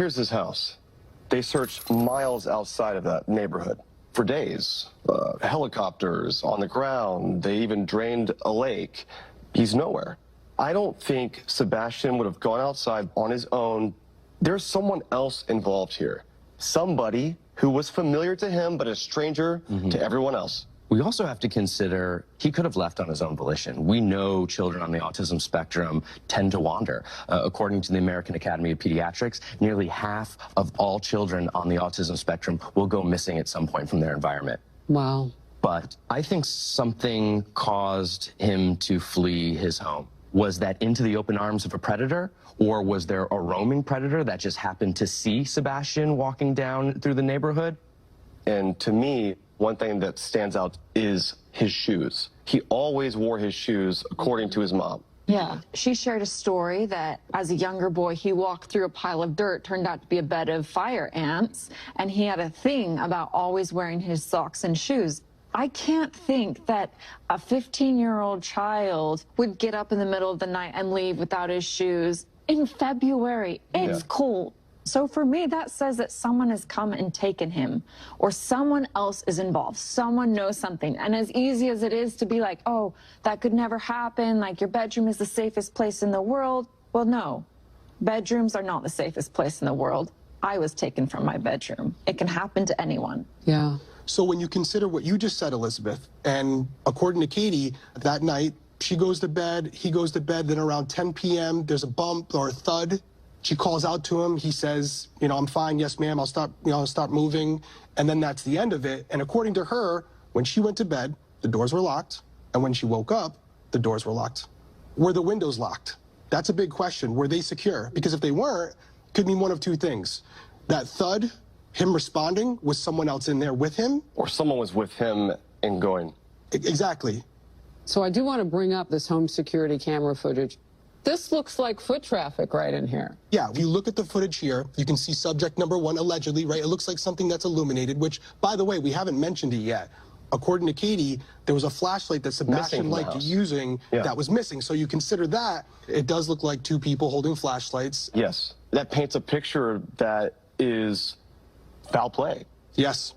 Here's his house. They searched miles outside of that neighborhood for days. Helicopters on the ground. They even drained a lake. He's nowhere. I don't think Sebastian would have gone outside on his own. There's someone else involved here. Somebody who was familiar to him, but a stranger to everyone else. We also have to consider he could have left on his own volition. We know children on the autism spectrum tend to wander. According to the American Academy of Pediatrics, nearly half of all children on the autism spectrum will go missing at some point from their environment. Wow. But I think something caused him to flee his home. Was that into the open arms of a predator, or was there a roaming predator that just happened to see Sebastian walking down through the neighborhood? And to me, one thing that stands out is his shoes. He always wore his shoes according to his mom. Yeah. She shared a story that as a younger boy, he walked through a pile of dirt, turned out to be a bed of fire ants, and he had a thing about always wearing his socks and shoes. I can't think that a 15-year-old child would get up in the middle of the night and leave without his shoes. In February, it's cold. So for me, that says that someone has come and taken him, or someone else is involved. Someone knows something. And as easy as it is to be like, oh, that could never happen, like your bedroom is the safest place in the world. Well, no, bedrooms are not the safest place in the world. I was taken from my bedroom. It can happen to anyone. Yeah. So when you consider what you just said, Elizabeth, and according to Katie, that night, she goes to bed, he goes to bed, then around 10 p.m., there's a bump or a thud. She calls out to him. He says, you know, I'm fine. Yes, ma'am. I'll start moving. And then that's the end of it. And according to her, when she went to bed, the doors were locked. And when she woke up, the doors were locked. Were the windows locked? That's a big question. Were they secure? Because if they weren't, it could mean one of two things. That thud, him responding, was someone else in there with him? Or someone was with him and going. Exactly. So I do want to bring up this home security camera footage. This looks like foot traffic right in here. Yeah, if you look at the footage here, you can see subject number 1, allegedly, right? It looks like something that's illuminated, which, by the way, we haven't mentioned it yet. According to Katie, there was a flashlight that Sebastian liked using that was missing. So you consider that, it does look like two people holding flashlights. Yes, that paints a picture that is foul play. Yes.